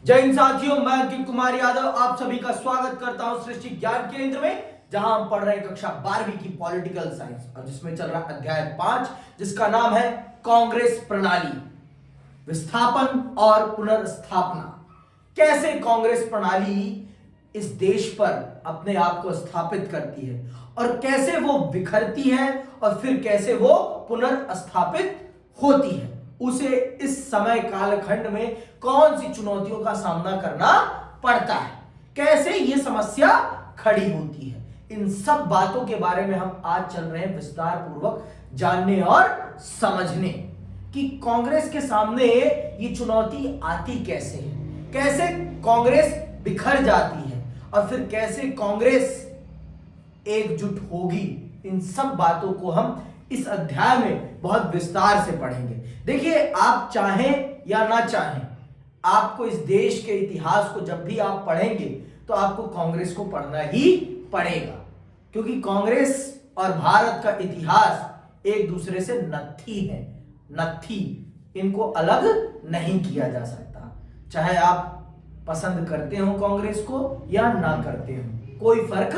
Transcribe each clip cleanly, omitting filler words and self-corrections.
जय हिंद साथियों, मैं अंकित कुमार यादव आप सभी का स्वागत करता हूं सृष्टि ज्ञान केंद्र में, जहां हम पढ़ रहे हैं कक्षा 12वीं की पॉलिटिकल साइंस और जिसमें चल रहा अध्याय 5 जिसका नाम है कांग्रेस प्रणाली, विस्थापन और पुनर्स्थापना। कैसे कांग्रेस प्रणाली इस देश पर अपने आप को स्थापित करती है और कैसे वो बिखरती है और फिर कैसे वो पुनर्स्थापित होती है, उसे इस समय कालखंड में कौन सी चुनौतियों का सामना करना पड़ता है, कैसे ये समस्या खड़ी होती है। इन सब बातों के बारे में हम आज चल रहे हैं विस्तार पूर्वक जानने और समझने कि कांग्रेस के सामने ये चुनौती आती कैसे है, कैसे कांग्रेस बिखर जाती है और फिर कैसे कांग्रेस एकजुट होगी। इन सब बातों को हम इस अध्याय में बहुत विस्तार से पढ़ेंगे। देखिए, आप चाहें या ना चाहें, आपको इस देश के इतिहास को जब भी आप पढ़ेंगे तो आपको कांग्रेस को पढ़ना ही पड़ेगा, क्योंकि कांग्रेस और भारत का इतिहास एक दूसरे से नत्थी है, नत्थी। इनको अलग नहीं किया जा सकता। चाहे आप पसंद करते हो कांग्रेस को या ना करते हो, कोई फर्क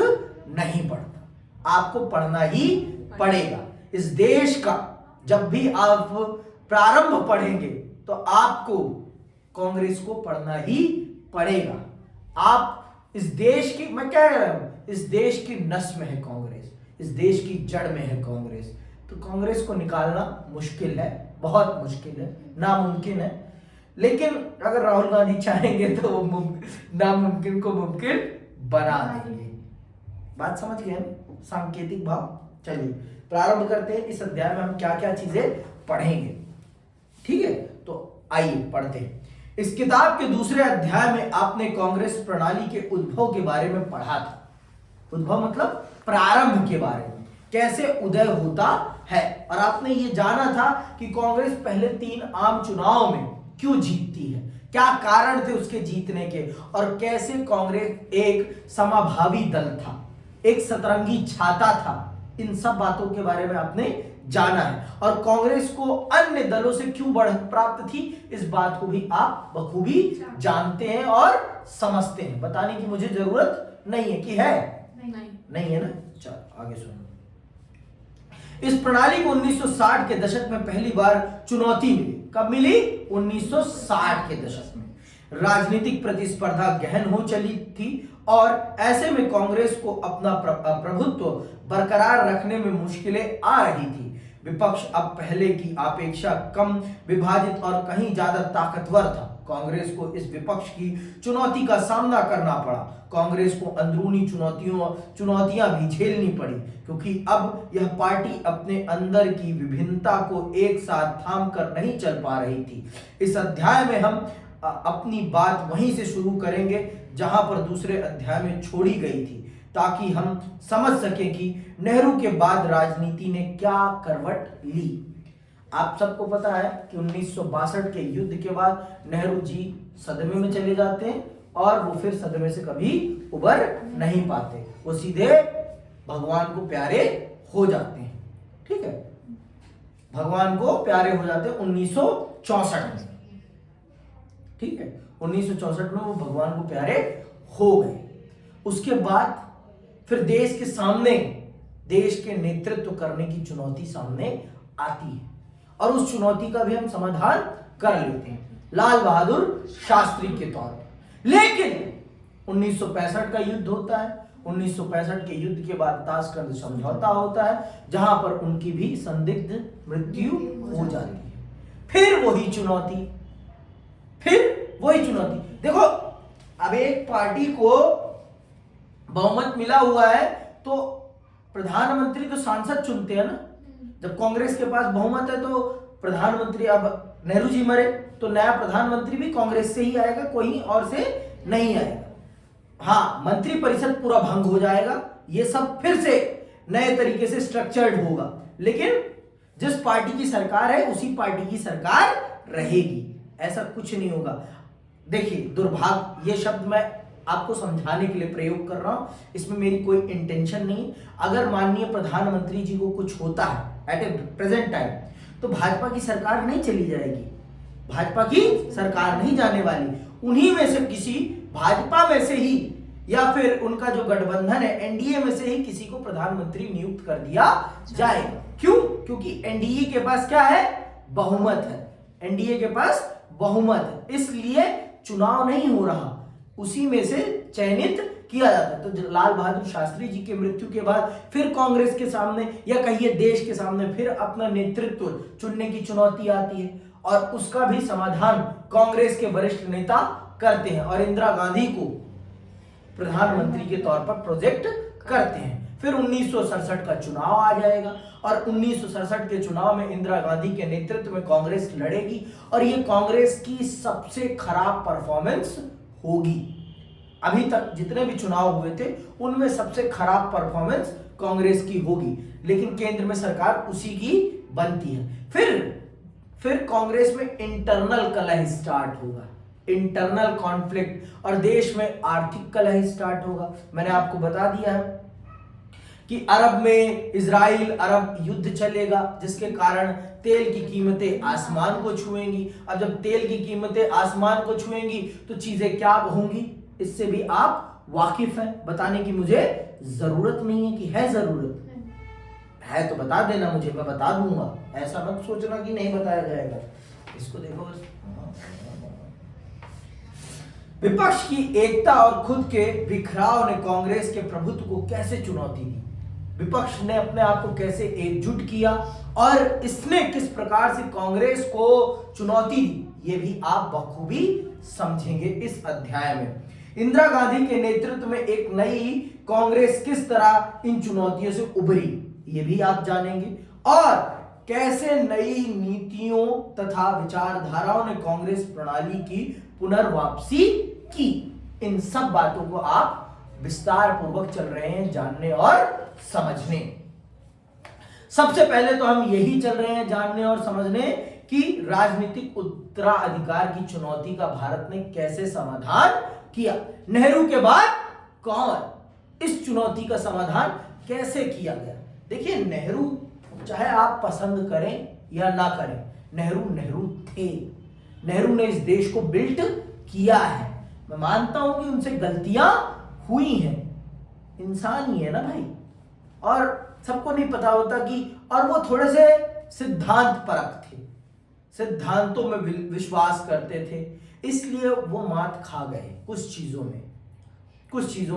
नहीं पड़ता, आपको पढ़ना ही पड़ेगा। इस देश का जब भी आप प्रारंभ पढ़ेंगे तो आपको कांग्रेस को पढ़ना ही पड़ेगा। आप इस देश की, मैं कह रहा हूं, इस देश की नस में है कांग्रेस, इस देश की जड़ में है कांग्रेस। तो कांग्रेस को निकालना मुश्किल है, बहुत मुश्किल है, नामुमकिन है। लेकिन अगर राहुल गांधी चाहेंगे तो वो नामुमकिन को मुमकिन बना देंगे। बात समझ गए ना, सांकेतिक भाव। चलिए प्रारंभ करते हैं। इस अध्याय में हम क्या क्या चीजें पढ़ेंगे, ठीक है? तो आइए पढ़ते हैं। इस किताब के दूसरे अध्याय में आपने कांग्रेस प्रणाली के उद्भव के बारे में पढ़ा था। उद्भव मतलब प्रारंभ के बारे में, कैसे उदय होता है। और आपने ये जाना था कि कांग्रेस पहले 3 आम चुनाव में क्यों जीतती है, क्या कारण थे उसके जीतने के, और कैसे कांग्रेस एक समाभावी दल था, एक सतरंगी छाता था। इन सब बातों के बारे में आपने जाना है। और कांग्रेस को अन्य दलों से क्यों बढ़त प्राप्त थी, इस बात को भी आप बखूबी जानते हैं और समझते हैं। बताने की मुझे जरूरत नहीं है कि है नहीं है ना। चलो आगे सुनो। इस प्रणाली को 1960 के दशक में पहली बार चुनौती मिली। कब मिली? 1960 के दशक में। राजनीतिक प्रतिस्पर्धा गहन हो चली थी और ऐसे में कांग्रेस को अपना प्रभुत्व बरकरार रखने में मुश्किलें आ रही थी। विपक्ष अब पहले की अपेक्षा कम विभाजित और कहीं ज्यादा ताकतवर था। कांग्रेस को इस विपक्ष की चुनौती का सामना करना पड़ा। कांग्रेस को अंदरूनी चुनौतियां भी झेलनी पड़ी, क्योंकि अब यह पार्टी अपने अंदर की विभिन्नता को एक साथ थाम कर नहीं चल पा रही थी। इस अध्याय में हम अपनी बात वहीं से शुरू करेंगे जहां पर दूसरे अध्याय में छोड़ी गई थी, ताकि हम समझ सकें कि नेहरू के बाद राजनीति ने क्या करवट ली। आप सबको पता है कि 1962 के युद्ध के बाद नेहरू जी सदमे में चले जाते हैं और वो फिर सदमे से कभी उबर नहीं पाते, वो सीधे भगवान को प्यारे हो जाते हैं। ठीक है, भगवान को प्यारे हो जाते हैं 1964 में। ठीक है, 1964 में वो भगवान को प्यारे हो गए। उसके बाद फिर देश के सामने, देश के नेतृत्व करने की चुनौती सामने आती है और उस चुनौती का भी हम समाधान कर लेते हैं लाल बहादुर शास्त्री के तौर पर। लेकिन 1965 का युद्ध होता है। 1965 के युद्ध के बाद ताशकंद समझौता होता है, जहां पर उनकी भी संदिग्ध मृत्यु हो जाती है। फिर वही चुनौती, देखो, अब एक पार्टी को बहुमत मिला हुआ है तो प्रधानमंत्री तो सांसद चुनते हैं ना। जब कांग्रेस के पास बहुमत है तो प्रधानमंत्री, अब नेहरू जी मरे तो नया प्रधानमंत्री भी कांग्रेस से ही आएगा, कोई और से नहीं आएगा। हाँ, मंत्री परिषद पूरा भंग हो जाएगा, ये सब फिर से नए तरीके से स्ट्रक्चर्ड होगा, लेकिन जिस पार्टी की सरकार है उसी पार्टी की सरकार रहेगी, ऐसा कुछ नहीं होगा। देखिए, दुर्भाग्य ये शब्द मैं आपको समझाने के लिए प्रयोग कर रहा हूं, इसमें मेरी कोई इंटेंशन नहीं। अगर माननीय प्रधानमंत्री जी को कुछ होता है एट ए प्रेजेंट टाइम तो भाजपा की सरकार नहीं चली जाएगी, भाजपा की सरकार नहीं जाने वाली, उन्हीं में से किसी, भाजपा में से ही या फिर उनका जो गठबंधन है एनडीए में से ही किसी को प्रधानमंत्री नियुक्त कर दिया जाएगा। क्यों? क्योंकि एनडीए के पास क्या है? बहुमत है। एनडीए के पास बहुमत है, इसलिए चुनाव नहीं हो रहा, उसी में से चयनित किया जाता। तो लाल बहादुर शास्त्री जी की मृत्यु के बाद फिर कांग्रेस के सामने या कहिए देश के सामने फिर अपना नेतृत्व चुनने की चुनौती आती है, और उसका भी समाधान कांग्रेस के वरिष्ठ नेता करते हैं और इंदिरा गांधी को प्रधानमंत्री के तौर पर प्रोजेक्ट करते हैं। फिर 1967 का चुनाव आ जाएगा और 1967 के चुनाव में इंदिरा गांधी के नेतृत्व में कांग्रेस लड़ेगी और ये कांग्रेस की सबसे खराब परफॉर्मेंस होगी। अभी तक जितने भी चुनाव हुए थे उनमें सबसे खराब परफॉर्मेंस कांग्रेस की होगी, लेकिन केंद्र में सरकार उसी की बनती है। फिर कांग्रेस में इंटरनल कलह स्टार्ट होगा, इंटरनल कॉन्फ्लिक्ट, और देश में आर्थिक कलह स्टार्ट होगा। मैंने आपको बता दिया है कि अरब में इजराइल अरब युद्ध चलेगा, जिसके कारण तेल की कीमतें आसमान को छुएंगी। अब जब तेल की कीमतें आसमान को छुएंगी तो चीजें क्या होंगी, इससे भी आप वाकिफ हैं, बताने की मुझे जरूरत नहीं है कि है जरूरत है तो बता देना मुझे, मैं बता दूंगा, ऐसा मत सोचना कि नहीं बताया जाएगा। इसको देखो, विपक्ष की एकता और खुद के बिखराव ने कांग्रेस के प्रभुत्व को कैसे चुनौती दी, विपक्ष ने अपने आप को कैसे एकजुट किया और इसने किस प्रकार से कांग्रेस को चुनौती दी, ये भी आप बखूबी समझेंगे इस अध्याय में। इंदिरा गांधी के नेतृत्व में एक नई कांग्रेस किस तरह इन चुनौतियों से उभरी, ये भी आप जानेंगे, और कैसे नई नीतियों तथा विचारधाराओं ने कांग्रेस प्रणाली की पुनर्वापसी की। इन सब बातों को आप विस्तार पूर्वक चल रहे हैं जानने और समझने। सबसे पहले तो हम यही चल रहे हैं जानने और समझने कि राजनीतिक उत्तराधिकार की चुनौती का भारत ने कैसे समाधान किया। नेहरू के बाद कौन, इस चुनौती का समाधान कैसे किया गया। देखिए, नेहरू चाहे आप पसंद करें या ना करें, नेहरू थे। नेहरू ने इस देश को बिल्ट किया है। मैं मानता हूं कि उनसे गलतियां हुई हैं, इंसान ही है ना भाई, और सबको नहीं पता होता कि, और वो थोड़े से सिद्धांत परक थे, सिद्धांतों में विश्वास करते थे, इसलिए वो मात खा गए कुछ चीजों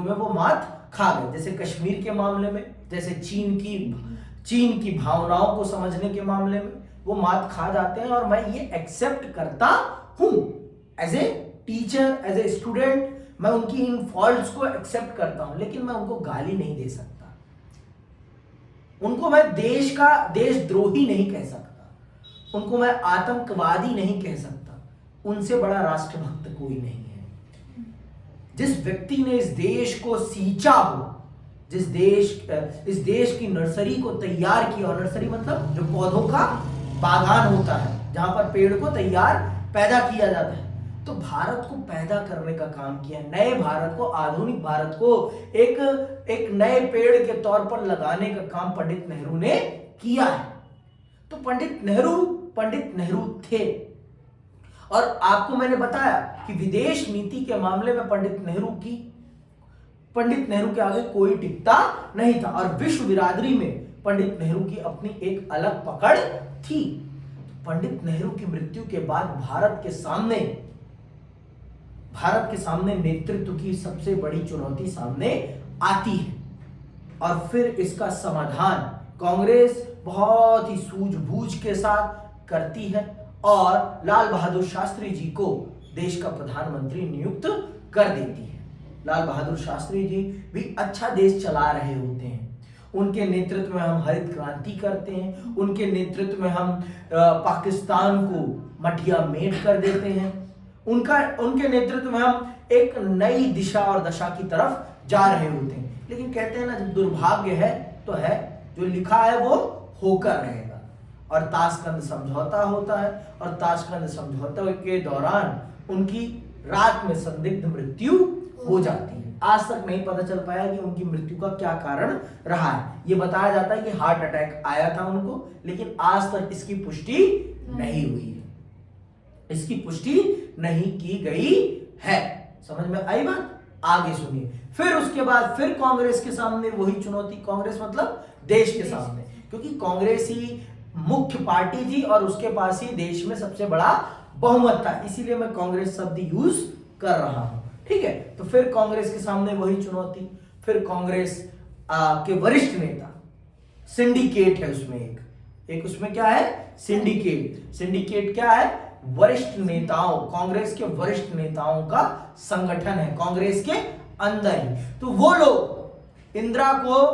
में वो मात खा गए। जैसे कश्मीर के मामले में, जैसे चीन की भावनाओं को समझने के मामले में वो मात खा जाते हैं, और मैं ये एक्सेप्ट करता हूं as a teacher, as a student, मैं उनकी इन फॉल्ट्स को एक्सेप्ट करता हूं, लेकिन मैं उनको गाली नहीं दे सकता, उनको मैं देशद्रोही नहीं कह सकता, उनको मैं आतंकवादी नहीं कह सकता, उनसे बड़ा राष्ट्रभक्त कोई नहीं है। जिस व्यक्ति ने इस देश को सींचा हो, इस देश की नर्सरी को तैयार किया, और नर्सरी मतलब जो पौधों का बागान होता है जहां पर पेड़ को तैयार पैदा किया जाता है, तो भारत को पैदा करने का काम किया, नए भारत को, आधुनिक भारत को एक नए पेड़ के तौर पर लगाने का काम पंडित नेहरू ने किया है। तो पंडित नेहरू थे, और आपको मैंने बताया कि विदेश नीति के मामले में पंडित नेहरू के आगे कोई टिकता नहीं था, और विश्व बिरादरी में पंडित नेहरू की अपनी एक अलग पकड़ थी। पंडित नेहरू की मृत्यु के बाद भारत के सामने नेतृत्व की सबसे बड़ी चुनौती सामने आती है, और फिर इसका समाधान कांग्रेस बहुत ही सूझबूझ के साथ करती है और लाल बहादुर शास्त्री जी को देश का प्रधानमंत्री नियुक्त कर देती है। लाल बहादुर शास्त्री जी भी अच्छा देश चला रहे होते हैं, उनके नेतृत्व में हम हरित क्रांति करते हैं, उनके नेतृत्व में हम पाकिस्तान को मठिया मेट कर देते हैं, उनके नेतृत्व में हम एक नई दिशा और दशा की तरफ जा रहे होते हैं। लेकिन कहते हैं ना, जब दुर्भाग्य है तो है, जो लिखा है वो होकर रहेगा, और ताशकंद समझौता होता है, और ताशकंद समझौते के दौरान उनकी रात में संदिग्ध मृत्यु हो जाती है। आज तक नहीं पता चल पाया कि उनकी मृत्यु का क्या कारण रहा है। ये बताया जाता है कि हार्ट अटैक आया था उनको, लेकिन आज तक इसकी पुष्टि नहीं हुई है। इसकी पुष्टि नहीं की गई है। समझ में आई बात? आगे सुनिए। फिर उसके बाद फिर कांग्रेस के सामने वही चुनौती, कांग्रेस मतलब देश के सामने, क्योंकि कांग्रेस ही मुख्य पार्टी थी और उसके पास ही देश में सबसे बड़ा बहुमत था, इसीलिए मैं कांग्रेस शब्द यूज कर रहा हूं। ठीक है, तो फिर कांग्रेस के सामने वही चुनौती। फिर कांग्रेस के वरिष्ठ नेता, सिंडिकेट है उसमें एक उसमें क्या है? सिंडिकेट। सिंडिकेट क्या है? वरिष्ठ नेताओं, कांग्रेस के वरिष्ठ नेताओं का संगठन है कांग्रेस के अंदर ही। तो वो लोग इंदिरा को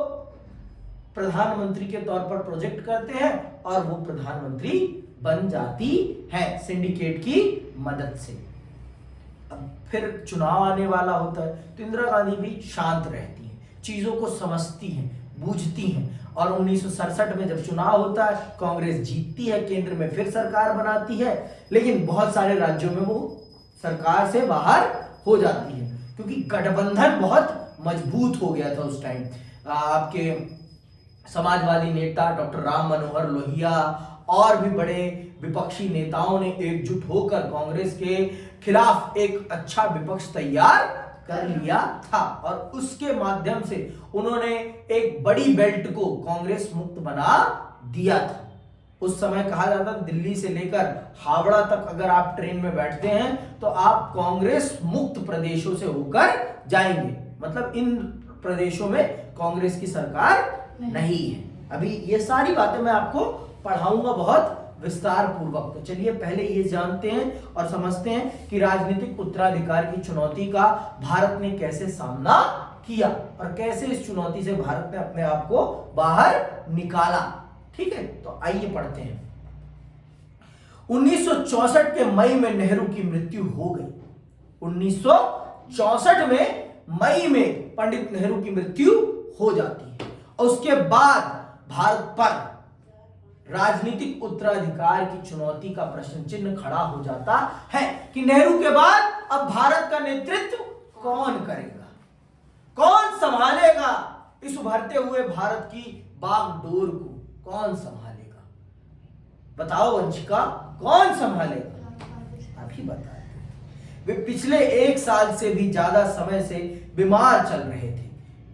प्रधानमंत्री के तौर पर प्रोजेक्ट करते हैं और वो प्रधानमंत्री बन जाती है सिंडिकेट की मदद से। अब फिर चुनाव आने वाला होता है तो इंदिरा गांधी भी शांत रहती हैं, चीजों को समझती हैं, बूझती हैं, और 1967 में जब चुनाव होता है कांग्रेस जीतती है, केंद्र में फिर सरकार बनाती है, लेकिन बहुत सारे राज्यों में वो सरकार से बाहर हो जाती है क्योंकि गठबंधन बहुत मजबूत हो गया था उस टाइम। आपके समाजवादी नेता डॉक्टर राम मनोहर लोहिया और भी बड़े विपक्षी नेताओं ने एकजुट होकर कांग्रेस के खिलाफ एक अच्छा विपक्ष तैयार कर लिया था और उसके माध्यम से उन्होंने एक बड़ी बेल्ट को कांग्रेस मुक्त बना दिया था। उस समय कहा जाता दिल्ली से लेकर हावड़ा तक अगर आप ट्रेन में बैठते हैं तो आप कांग्रेस मुक्त प्रदेशों से होकर जाएंगे, मतलब इन प्रदेशों में कांग्रेस की सरकार नहीं है। अभी ये सारी बातें मैं आपको पढ़ाऊंगा बहुत विस्तार पूर्वक। तो चलिए पहले ये जानते हैं और समझते हैं कि राजनीतिक उत्तराधिकार की चुनौती का भारत ने कैसे सामना किया और कैसे इस चुनौती से भारत ने अपने आप को बाहर निकाला। ठीक है, तो आइए पढ़ते हैं। 1964 के मई में नेहरू की मृत्यु हो गई। 1964 में मई में पंडित नेहरू की मृत्यु हो जाती है और उसके बाद भारत पर राजनीतिक उत्तराधिकार की चुनौती का प्रश्न चिन्ह खड़ा हो जाता है कि नेहरू के बाद अब भारत का नेतृत्व कौन करेगा, कौन संभालेगा इस उभरते हुए भारत की बागडोर को, कौन संभालेगा? बताओ वंशिका, कौन संभालेगा? आप ही बताएं। वे पिछले 1 साल से भी ज्यादा समय से बीमार चल रहे थे।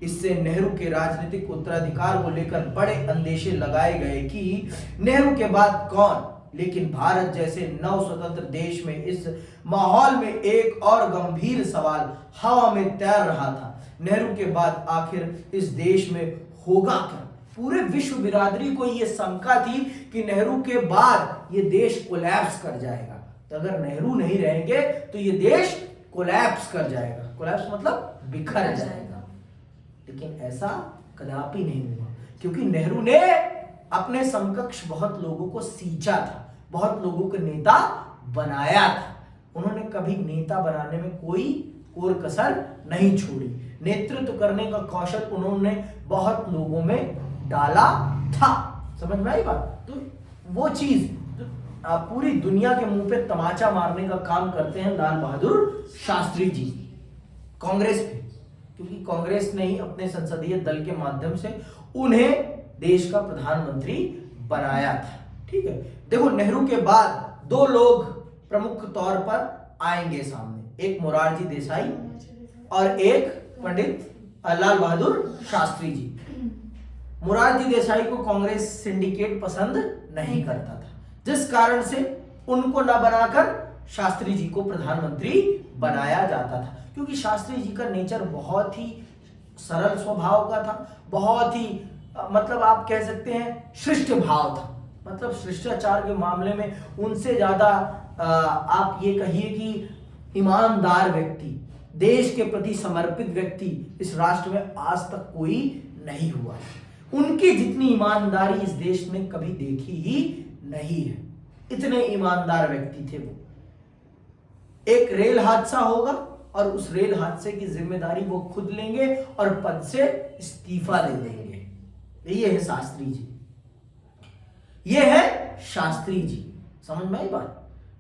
इससे नेहरू के राजनीतिक उत्तराधिकार को लेकर बड़े अंदेशे लगाए गए कि नेहरू के बाद कौन। लेकिन भारत जैसे नव स्वतंत्र देश में इस माहौल में एक और गंभीर सवाल हवा में तैर रहा था, नेहरू के बाद आखिर इस देश में होगा क्या? पूरे विश्व बिरादरी को यह शंका थी कि नेहरू के बाद ये देश कोलैप्स कर जाएगा। तो अगर नेहरू नहीं रहेंगे तो ये देश कोलैप्स कर जाएगा। कोलैप्स मतलब बिखर जाएगा। लेकिन ऐसा कदापि नहीं हुआ क्योंकि नेहरू ने अपने समकक्ष बहुत लोगों को सींचा था, बहुत लोगों को नेता बनाया था। उन्होंने कभी नेता बनाने में कोई कोर कसर नहीं छोड़ी। नेतृत्व करने का कौशल उन्होंने बहुत लोगों में डाला था। समझ में आई बात? तो वो चीज पूरी दुनिया के मुंह पे तमाचा मारने का काम करते हैं लाल बहादुर शास्त्री जी कांग्रेस पे, क्योंकि कांग्रेस ने ही अपने संसदीय दल के माध्यम से उन्हें देश का प्रधानमंत्री बनाया था। ठीक है, देखो नेहरू के बाद 2 लोग प्रमुख तौर पर आएंगे सामने, एक मोरारजी देसाई और एक पंडित लाल बहादुर शास्त्री जी। मोरारजी देसाई को कांग्रेस सिंडिकेट पसंद नहीं करता था, जिस कारण से उनको न बनाकर शास्त्री जी को प्रधानमंत्री बनाया जाता था, क्योंकि शास्त्री जी का नेचर बहुत ही सरल स्वभाव का था, बहुत ही मतलब आप कह सकते हैं शिष्ट भाव था। मतलब शिष्टाचार के मामले में उनसे ज्यादा आप ये कहिए कि ईमानदार व्यक्ति, देश के प्रति समर्पित व्यक्ति इस राष्ट्र में आज तक कोई नहीं हुआ। उनकी जितनी ईमानदारी इस देश ने कभी देखी ही नहीं है। इतने ईमानदार व्यक्ति थे वो। एक रेल हादसा होगा और उस रेल हादसे की जिम्मेदारी वो खुद लेंगे और पद से इस्तीफा दे देंगे। ये है शास्त्री जी, ये है शास्त्री जी। समझ में आई बात?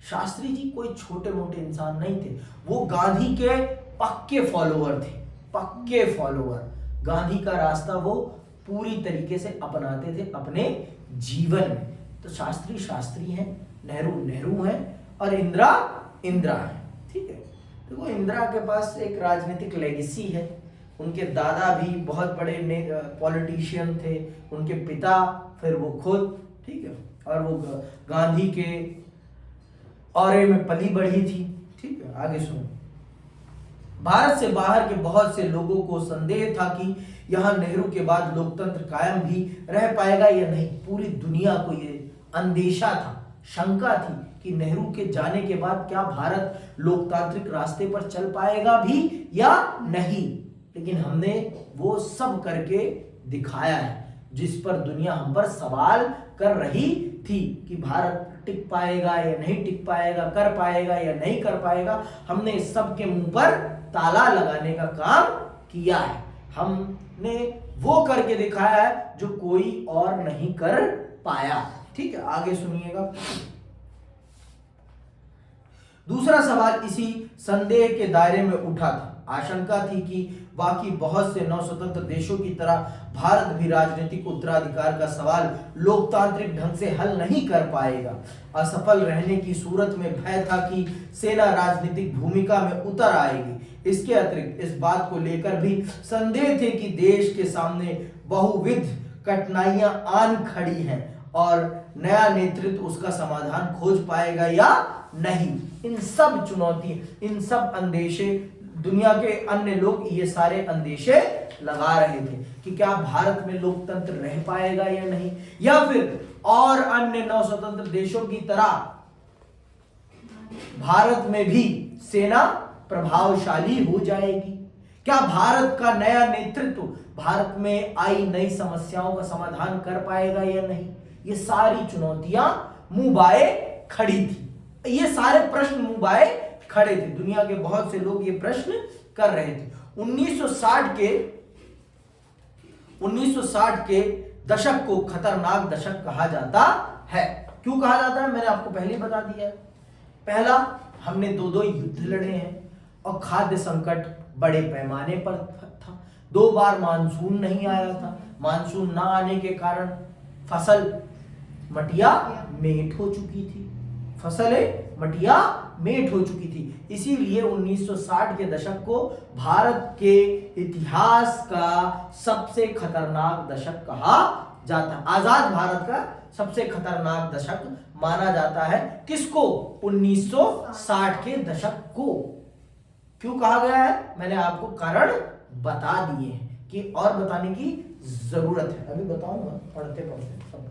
शास्त्री जी कोई छोटे मोटे इंसान नहीं थे, वो गांधी के पक्के फॉलोअर थे, पक्के फॉलोअर। गांधी का रास्ता वो पूरी तरीके से अपनाते थे अपने जीवन में। तो शास्त्री शास्त्री हैं, नेहरू नेहरू हैं और इंदिरा इंदिरा है। ठीक है, देखो इंदिरा के पास एक राजनीतिक लेगेसी है, उनके दादा भी बहुत बड़े पॉलिटिशियन थे, उनके पिता, फिर वो खुद। ठीक है, और वो गांधी के औरे में पली बढ़ी थी। ठीक है, आगे सुनो। भारत से बाहर के बहुत से लोगों को संदेह था कि यहां नेहरू के बाद लोकतंत्र कायम भी रह पाएगा या नहीं। पूरी दुनिया को ये अंदेशा था, शंका थी कि नेहरू के जाने के बाद क्या भारत लोकतांत्रिक रास्ते पर चल पाएगा भी या नहीं। लेकिन हमने वो सब करके दिखाया है जिस पर दुनिया हम पर सवाल कर रही थी कि भारत टिक पाएगा या नहीं टिक पाएगा, कर पाएगा या नहीं कर पाएगा। हमने इस सब के मुंह पर ताला लगाने का काम किया है। हमने वो करके दिखाया है जो कोई और नहीं कर पाया। ठीक है, आगे सुनिएगा। दूसरा सवाल इसी संदेह के दायरे में उठा था। आशंका थी कि बाकी बहुत से नवस्वतंत्र देशों की तरह भारत भी राजनीतिक उत्तराधिकार का सवाल लोकतांत्रिक ढंग से हल नहीं कर पाएगा। असफल रहने की सूरत में भय था कि सेना राजनीतिक भूमिका में उतर आएगी। इसके अतिरिक्त इस बात को लेकर भी संदेह थे कि देश के सामने बहुविध कठिनाइयां आन खड़ी हैं और नया नेतृत्व उसका समाधान खोज पाएगा या नहीं। इन सब चुनौती, इन सब अंदेशे, दुनिया के अन्य लोग ये सारे अंदेशे लगा रहे थे कि क्या भारत में लोकतंत्र रह पाएगा या नहीं, या फिर और अन्य नवस्वतंत्र देशों की तरह भारत में भी सेना प्रभावशाली हो जाएगी। क्या भारत का नया नेतृत्व भारत में आई नई समस्याओं का समाधान कर पाएगा या नहीं। ये सारी चुनौतियां मुंह बाए खड़ी थी, ये सारे प्रश्न मुंह बाए खड़े थे। दुनिया के बहुत से लोग ये प्रश्न कर रहे थे। 1960 के दशक को खतरनाक दशक कहा जाता है। क्यों कहा जाता है, मैंने आपको पहले ही बता दिया है। पहला, हमने दो युद्ध लड़े हैं और खाद्य संकट बड़े पैमाने पर था। 2 बार मानसून नहीं आया था। मानसून ना आने के कारण फसल मटिया मेट हो चुकी थी, फसलें मटिया मेट हो चुकी थी। इसीलिए 1960 के दशक को भारत के इतिहास का सबसे खतरनाक दशक कहा जाता है। आजाद भारत का सबसे खतरनाक दशक माना जाता है। किसको? 1960 के दशक को। क्यों कहा गया है, मैंने आपको कारण बता दिए हैं कि और बताने की जरूरत है। अभी बताऊंगा पढ़ते पढ़ते सब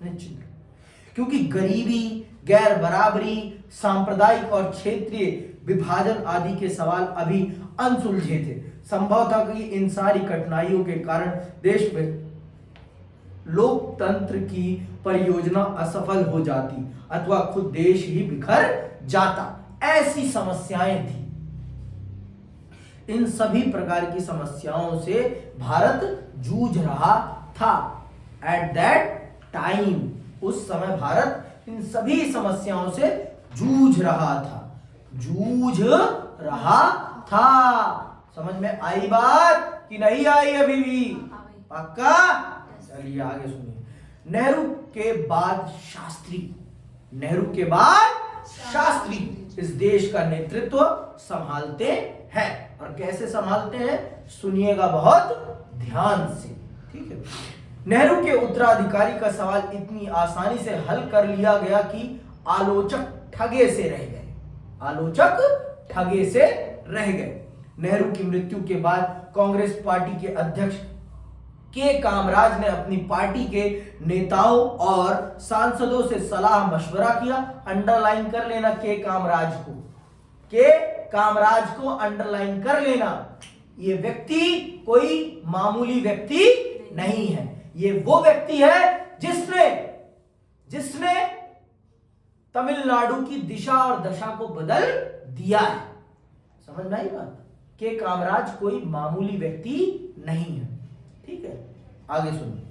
निश्चित। क्योंकि गरीबी, गैर बराबरी, सांप्रदायिक और क्षेत्रीय विभाजन आदि के सवाल अभी अनसुलझे थे। संभव था कि इन सारी कठिनाइयों के कारण देश में लोकतंत्र की परियोजना असफल हो जाती अथवा खुद देश ही बिखर जाता। ऐसी समस्याएं थी। इन सभी प्रकार की समस्याओं से भारत जूझ रहा था। एट दैट टाइम, उस समय भारत इन सभी समस्याओं से जूझ रहा था। समझ में आई बात कि नहीं आई अभी भी? पक्का? चलिए आगे सुनिए। नेहरू के बाद शास्त्री इस देश का नेतृत्व संभालते हैं। और कैसे संभालते हैं सुनिएगा बहुत ध्यान से। ठीक है, नेहरू के उत्तराधिकारी का सवाल इतनी आसानी से हल कर लिया गया कि आलोचक ठगे से रह गए। नेहरू की मृत्यु के बाद कांग्रेस पार्टी के अध्यक्ष के कामराज ने अपनी पार्टी के नेताओं और सांसदों से सलाह मशवरा किया। अंडरलाइन कर लेना, के कामराज को अंडरलाइन कर लेना। ये व्यक्ति कोई मामूली व्यक्ति नहीं है। ये वो व्यक्ति है जिसने तमिलनाडु की दिशा और दशा को बदल दिया है। समझ में आई बात? के कामराज कोई मामूली व्यक्ति नहीं है। ठीक है, आगे सुनिए।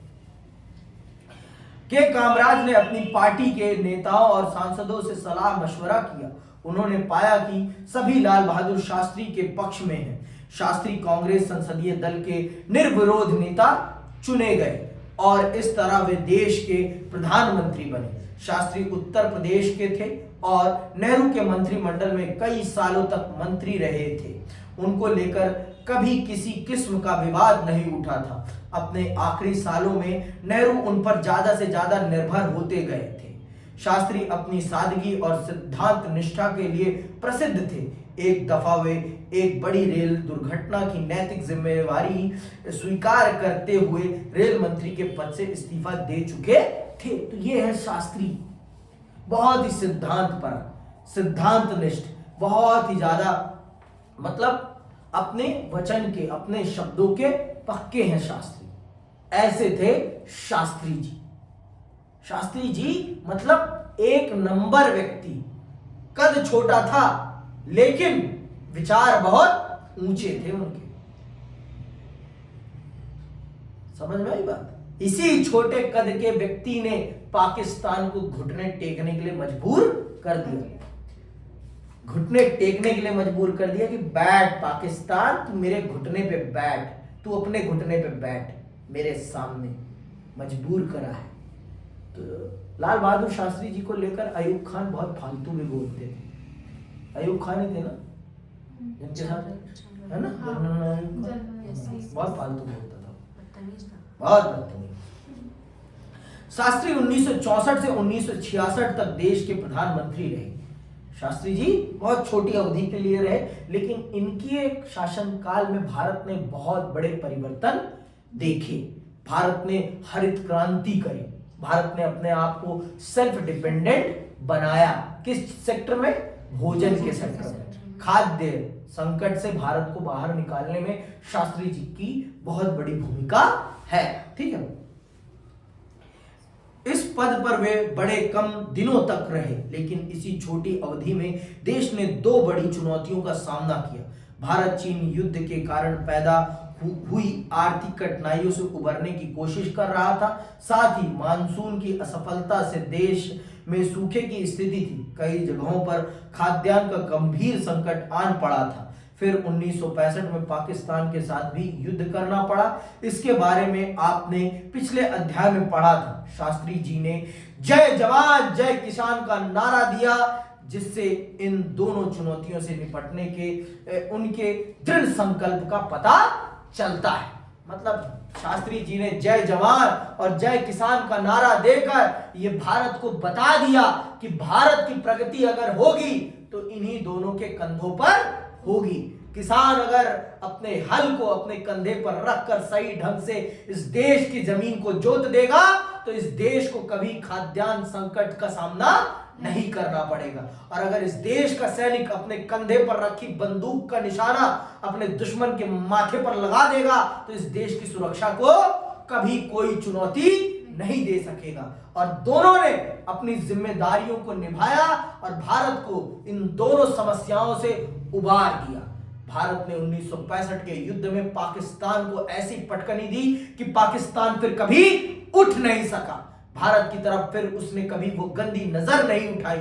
के कामराज ने अपनी पार्टी के नेताओं और सांसदों से सलाह मशवरा किया। उन्होंने पाया कि सभी लाल बहादुर शास्त्री के पक्ष में हैं। शास्त्री कांग्रेस संसदीय दल के निर्विरोध नेता चुने गए और इस तरह वे देश के प्रधानमंत्री बने। शास्त्री उत्तर प्रदेश के थे और नेहरू के मंत्रिमंडल में कई सालों तक मंत्री रहे थे। उनको लेकर कभी किसी किस्म का विवाद नहीं उठा था। अपने आखिरी सालों में नेहरू उन पर ज्यादा से ज्यादा निर्भर होते गए थे। शास्त्री अपनी सादगी और सिद्धांत निष्ठा के लिए प्रसिद्ध थे। एक दफा वे एक बड़ी रेल दुर्घटना की नैतिक जिम्मेवारी स्वीकार करते हुए रेल मंत्री के पद से इस्तीफा दे चुके थे। तो ये है शास्त्री, बहुत ही सिद्धांत निष्ठ, बहुत ही ज्यादा, मतलब अपने वचन के, अपने शब्दों के पक्के हैं शास्त्री। ऐसे थे शास्त्री जी। शास्त्री जी मतलब एक नंबर व्यक्ति। कद छोटा था लेकिन विचार बहुत ऊंचे थे उनके। समझ में आई बात? इसी छोटे कद के व्यक्ति ने पाकिस्तान को घुटने टेकने के लिए मजबूर कर दिया। घुटने टेकने के लिए मजबूर कर दिया कि बैठ पाकिस्तान, तू मेरे घुटने पे बैठ, तू अपने घुटने पे बैठ, मेरे सामने मजबूर करा है। तो लाल बहादुर शास्त्री जी को लेकर अयूब खान बहुत फालतू भी बोलते थे। अयूब खान ही थे ना इनके साथ, है ना? बहुत फालतू बोलता था, बहुत बदतमीज। शास्त्री 1964 से 1966 तक देश के प्रधानमंत्री रहे। शास्त्री जी बहुत छोटी अवधि के लिए रहे, लेकिन इनके शासनकाल में भारत ने बहुत बड़े परिवर्तन देखे। भारत ने हरित क्रांति करी। भारत ने अपने आप को सेल्फ डिपेंडेंट बनाया। किस सेक्टर में? भोजन के सेक्टर में। खाद्य संकट से भारत को बाहर निकालने में शास्त्री जी की बहुत बड़ी भूमिका है। ठीक है, इस पद पर वे बड़े कम दिनों तक रहे, लेकिन इसी छोटी अवधि में देश ने दो बड़ी चुनौतियों का सामना किया। भारत चीन युद्ध के कारण पैदा हुई आर्थिक कठिनाइयों से उबरने की कोशिश कर रहा था। साथ ही मानसून की असफलता से देश में सूखे की स्थिति थी। कई जगहों पर खाद्यान्न का गंभीर संकट आन पड़ा था। फिर 1965 में पाकिस्तान के साथ भी युद्ध करना पड़ा। इसके बारे में आपने पिछले अध्याय में पढ़ा था। शास्त्री जी ने जय जवान जय किसान का नारा दिया, जिससे इन दोनों चुनौतियों से निपटने के उनके दृढ़ संकल्प का पता चलता है। मतलब शास्त्री जी ने जय जवान और जय किसान का नारा देकर ये भारत को बता दिया कि भारत की प्रगति अगर होगी तो इन्हीं दोनों के कंधों पर होगी। किसान अगर अपने हल को अपने कंधे पर रखकर सही ढंग से इस देश की जमीन को जोत देगा तो इस देश को कभी खाद्यान्न संकट का सामना नहीं करना पड़ेगा। और अगर इस देश का सैनिक अपने कंधे पर रखी बंदूक का निशाना अपने दुश्मन के माथे पर लगा देगा तो इस देश की सुरक्षा को कभी कोई चुनौती नहीं दे सकेगा। और दोनों ने अपनी जिम्मेदारियों को निभाया और भारत को इन दोनों समस्याओं से उबार दिया। भारत ने 1965 के युद्ध में पाकिस्तान को ऐसी पटकनी दी कि पाकिस्तान फिर कभी उठ नहीं सका। भारत की तरफ फिर उसने कभी वो गंदी नजर नहीं उठाई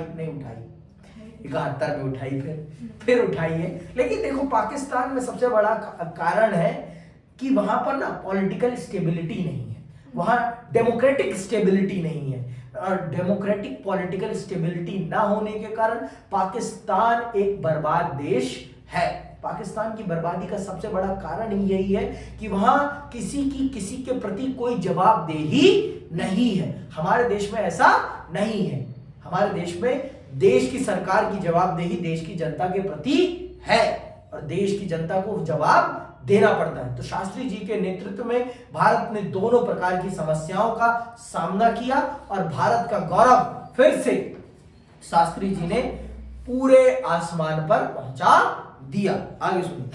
71 में उठाई, फिर उठाई है। लेकिन देखो पाकिस्तान में सबसे बड़ा कारण है कि वहां पर ना पॉलिटिकल स्टेबिलिटी नहीं है, वहां डेमोक्रेटिक स्टेबिलिटी नहीं है। और डेमोक्रेटिक पॉलिटिकल स्टेबिलिटी ना होने के कारण पाकिस्तान एक बर्बाद देश है। पाकिस्तान की बर्बादी का सबसे बड़ा कारण ही यही है कि वहां किसी के प्रति कोई जवाबदेही नहीं है। हमारे देश में ऐसा नहीं है। हमारे देश में देश की सरकार की जवाबदेही देश की जनता के प्रति है और देश की जनता को जवाब देना पड़ता है। तो शास्त्री जी के नेतृत्व में भारत ने दोनों प्रकार की समस्याओं का सामना किया और भारत का गौरव फिर से शास्त्री जी ने पूरे आसमान पर पहुंचा दिया। आगे सुनिए।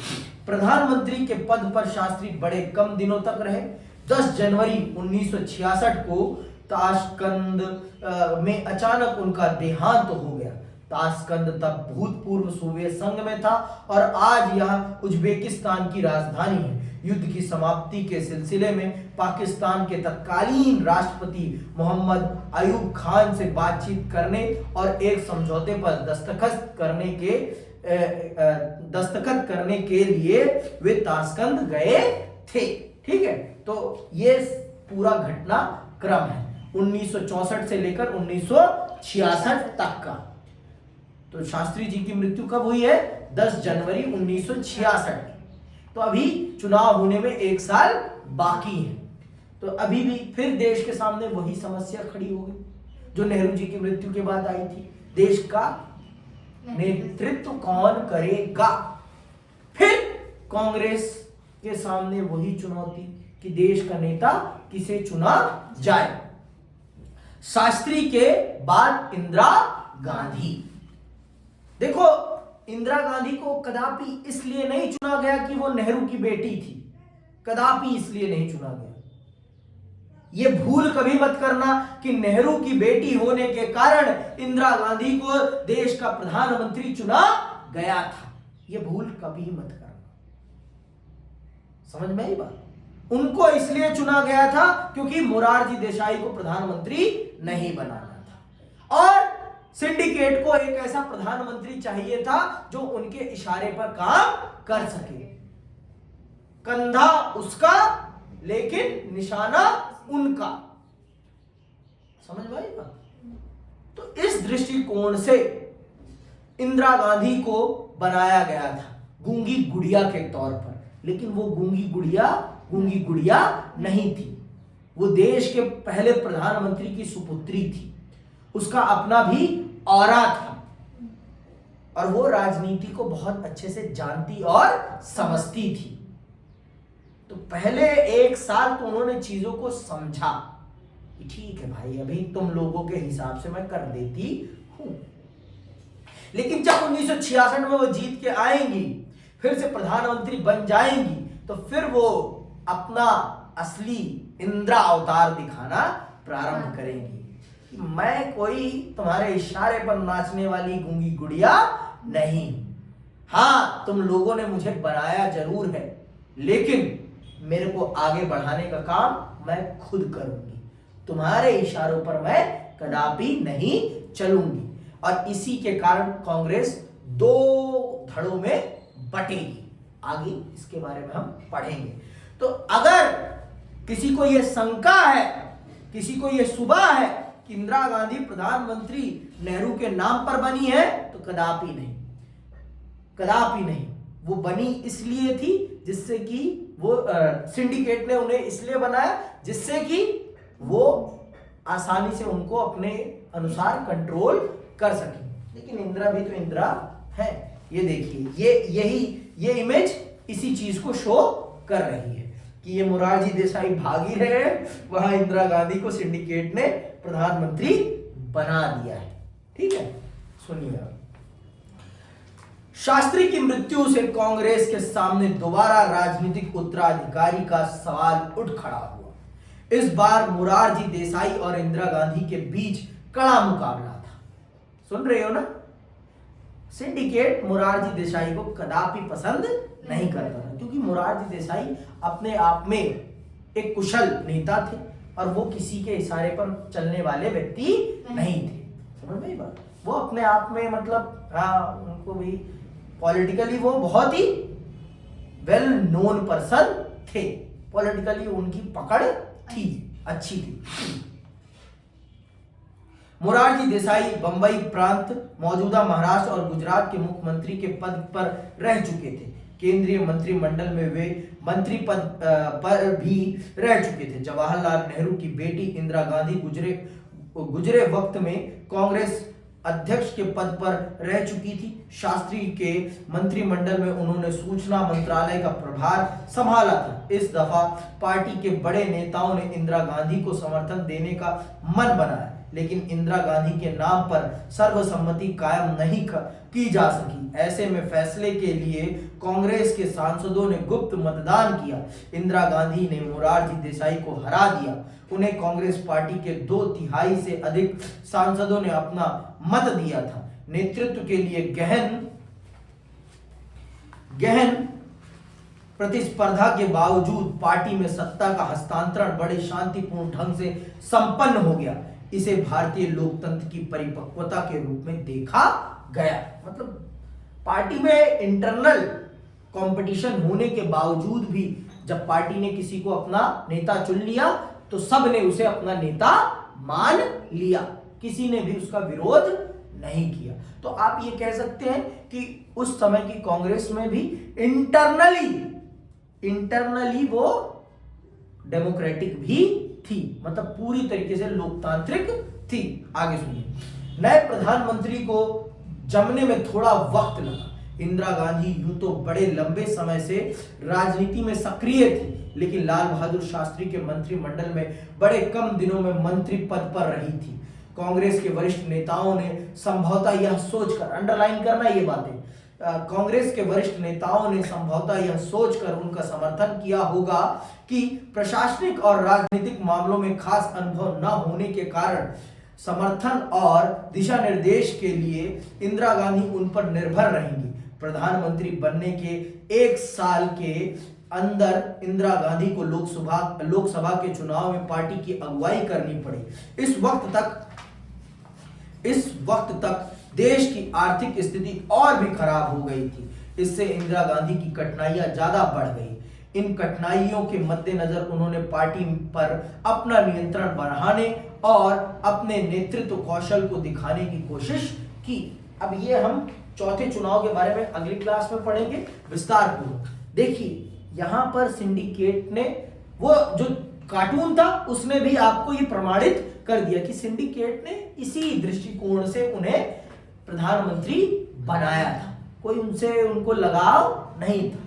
प्रधानमंत्री के पद पर शास्त्री बड़े कम दिनों तक रहे। 10 जनवरी 1966 को ताशकंद में अचानक उनका देहांत हो गया। ताशकंद तब भूतपूर्व सोवियत संघ में था और आज यह उज्बेकिस्तान की राजधानी है। युद्ध की समाप्ति के सिलसिले में पाकिस्तान के तत्कालीन राष्ट्रपति मोहम्मद अयूब खान से बातचीत करने और एक समझौते पर दस्तखत करने के लिए वे ताशकंद गए थे। ठीक है, तो ये पूरा घटना क्रम है 1964 से लेकर 1966 तक का। तो शास्त्री जी की मृत्यु कब हुई है? 10 जनवरी 1966। तो अभी चुनाव होने में 1 साल बाकी है। तो अभी भी फिर देश के सामने वही समस्या खड़ी हो गई जो नेहरू जी की मृत्यु के बाद आई थी। देश का नेतृत्व कौन करेगा? फिर कांग्रेस के सामने वही चुनौती कि देश का नेता किसे चुना जाए। शास्त्री के बाद इंदिरा गांधी। देखो, इंदिरा गांधी को कदापि इसलिए नहीं चुना गया कि वो नेहरू की बेटी थी, कदापि इसलिए नहीं चुना गया। ये भूल कभी मत करना कि नेहरू की बेटी होने के कारण इंदिरा गांधी को देश का प्रधानमंत्री चुना गया था। ये भूल कभी मत करना। समझ में आई बात? उनको इसलिए चुना गया था क्योंकि मोरारजी देसाई को प्रधानमंत्री नहीं बनाना था और सिंडिकेट को एक ऐसा प्रधानमंत्री चाहिए था जो उनके इशारे पर काम कर सके। कंधा उसका लेकिन निशाना उनका। समझ में आई बात? तो इस दृष्टिकोण से इंदिरा गांधी को बनाया गया था गूंगी गुड़िया के तौर पर, लेकिन वो गूंगी गुड़िया नहीं थी। वो देश के पहले प्रधानमंत्री की सुपुत्री थी। उसका अपना भी ऑरा था और वो राजनीति को बहुत अच्छे से जानती और समझती थी। तो पहले 1 साल तो उन्होंने चीजों को समझा कि ठीक है भाई, अभी तुम लोगों के हिसाब से मैं कर देती हूं। लेकिन जब 1966 में वो जीत के आएंगी, फिर से प्रधानमंत्री बन जाएंगी, तो फिर वो अपना असली इंदिरा अवतार दिखाना प्रारंभ करेंगी कि मैं कोई तुम्हारे इशारे पर नाचने वाली गूंगी गुड़िया नहीं। हाँ, तुम लोगों ने मुझे बनाया जरूर है, लेकिन मेरे को आगे बढ़ाने का काम मैं खुद करूंगी। तुम्हारे इशारों पर मैं कदापि नहीं चलूंगी। और इसी के कारण कांग्रेस 2 धड़ों में बटेगी। आगे इसके बारे में हम पढ़ेंगे। तो अगर किसी को यह शंका है, किसी को यह सुबह है कि इंदिरा गांधी प्रधानमंत्री नेहरू के नाम पर बनी है, तो कदापि नहीं, कदापि नहीं। वो बनी इसलिए थी जिससे कि वो सिंडिकेट ने उन्हें इसलिए बनाया जिससे कि वो आसानी से उनको अपने अनुसार कंट्रोल कर सके। लेकिन इंदिरा भी तो इंदिरा है। ये देखिए, ये इमेज इसी चीज को शो कर रही है कि ये मोरारजी देसाई भाग ही रहे हैं, वहां इंदिरा गांधी को सिंडिकेट ने प्रधानमंत्री बना दिया है। ठीक है, सुनिए। शास्त्री की मृत्यु से कांग्रेस के सामने दोबारा राजनीतिक उत्तराधिकारी का सवाल उठ खड़ा हुआ। इस बार मोरारजी देसाई और इंदिरा गांधी के बीच कड़ा मुकाबला था। सुन रहे हो ना? सिंडिकेट मोरारजी देसाई को कदापि पसंद नहीं करता था, क्योंकि मोरारजी देसाई अपने आप में एक कुशल नेता थे और वो किसी के इशारे पर चलने वाले व्यक्ति नहीं थे। समझ में आई बात? वो अपने आप में मतलब उनको भी पॉलिटिकली वो बहुत ही वेल नोन पर्सन थे। पॉलिटिकली उनकी पकड़ थी, अच्छी थी। मोरारजी देसाई बंबई प्रांत, मौजूदा महाराष्ट्र और गुजरात के मुख्यमंत्री के पद पर रह चुके थे। केंद्रीय मंत्रिमंडल में वे मंत्री पद पर भी रह चुके थे। जवाहरलाल नेहरू की बेटी इंदिरा गांधी गुजरे वक्त में कांग्रेस अध्यक्ष के पद पर रह चुकी थी। शास्त्री के मंत्रिमंडल में उन्होंने सूचना मंत्रालय का प्रभार संभाला था। इस दफा पार्टी के बड़े नेताओं ने इंदिरा गांधी को समर्थन देने का मन बनाया, लेकिन इंदिरा गांधी के नाम पर सर्वसम्मति कायम नहीं की जा सकी। ऐसे में फैसले के लिए कांग्रेस के सांसदों ने गुप्त मतदान किया। इंदिरा गांधी ने मोरारजी देसाई को हरा दिया। उन्हें कांग्रेस पार्टी के 2/3 से अधिक सांसदों ने अपना मत दिया था। नेतृत्व के लिए गहन प्रतिस्पर्धा के बावजूद पार्टी में सत्ता का हस्तांतरण बड़े शांतिपूर्ण ढंग से संपन्न हो गया। इसे भारतीय लोकतंत्र की परिपक्वता के रूप में देखा गया। मतलब पार्टी में इंटरनल कंपटीशन होने के बावजूद भी जब पार्टी ने किसी को अपना नेता चुन लिया तो सब ने उसे अपना नेता मान लिया, किसी ने भी उसका विरोध नहीं किया। तो आप ये कह सकते हैं कि उस समय की कांग्रेस में भी इंटरनली वो डेमोक्रेटिक भी थी, मतलब पूरी तरीके से लोकतांत्रिक थी। आगे सुनिए, नए प्रधानमंत्री को जमने में थोड़ा वक्त लगा। इंदिरा गांधी यूं तो बड़े लंबे समय से राजनीति में सक्रिय थी, लेकिन लाल बहादुर शास्त्री के मंत्रिमंडल में बड़े कम दिनों में मंत्री पद पर रही थी। कांग्रेस के वरिष्ठ नेताओं ने संभवतः यह सोचकर, अंडरलाइन करना ये बातें, कांग्रेस के वरिष्ठ नेताओं ने संभवतः यह सोचकर उनका समर्थन किया होगा कि प्रशासनिक और राजनीतिक मामलों में खास अनुभव न होने के कारण समर्थन और दिशा निर्देश के लिए इंदिरा गांधी उन पर निर्भर रहेंगी। प्रधानमंत्री बनने के 1 साल के अंदर इंदिरा गांधी को लोकसभा के चुनाव में पार्टी की अगुवाई करनी पड़ी। इस वक्त तक देश की आर्थिक स्थिति और भी खराब हो गई थी। इससे इंदिरा गांधी की कठिनाइयां ज्यादा बढ़ गई। इन कठिनाइयों के मद्देनजर उन्होंने पार्टी पर अपना नियंत्रण बढ़ाने और अपने नेतृत्व कौशल को दिखाने की कोशिश की। अब ये हम चौथे चुनाव के बारे में अगली क्लास में पढ़ेंगे विस्तार पूर्वक। देखिए यहां पर सिंडिकेट ने, वो जो कार्टून था उसने भी आपको ये प्रमाणित कर दिया कि सिंडिकेट ने इसी दृष्टिकोण से उन्हें प्रधानमंत्री बनाया था। कोई उनको लगाव नहीं था।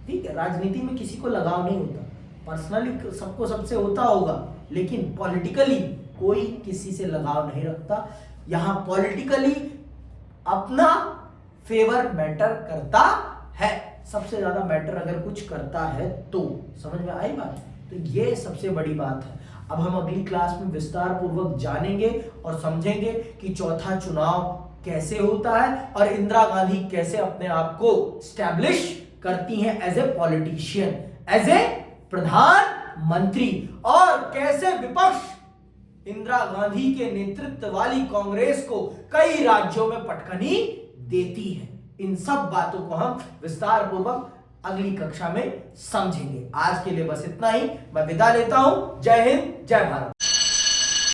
ठीक है, राजनीति में किसी को लगाव नहीं होता, पर्सनली सबको सबसे होता होगा, लेकिन पॉलिटिकली कोई किसी से लगाव नहीं रखता। यहां पॉलिटिकली अपना फेवर मैटर करता है, सबसे ज्यादा मैटर अगर कुछ करता है तो। समझ में आई बात? तो ये सबसे बड़ी बात है। अब हम अगली क्लास में विस्तार पूर्वक जानेंगे और समझेंगे कि चौथा चुनाव कैसे होता है और इंदिरा गांधी कैसे अपने आप को स्टैब्लिश करती हैं as a politician, as a प्रधानमंत्री, और कैसे विपक्ष इंदिरा गांधी के नेतृत्व वाली कांग्रेस को कई राज्यों में पटखनी देती है। इन सब बातों को हम विस्तार पूर्वक अगली कक्षा में समझेंगे। आज के लिए बस इतना ही, मैं विदा लेता हूं। जय हिंद, जय भारत।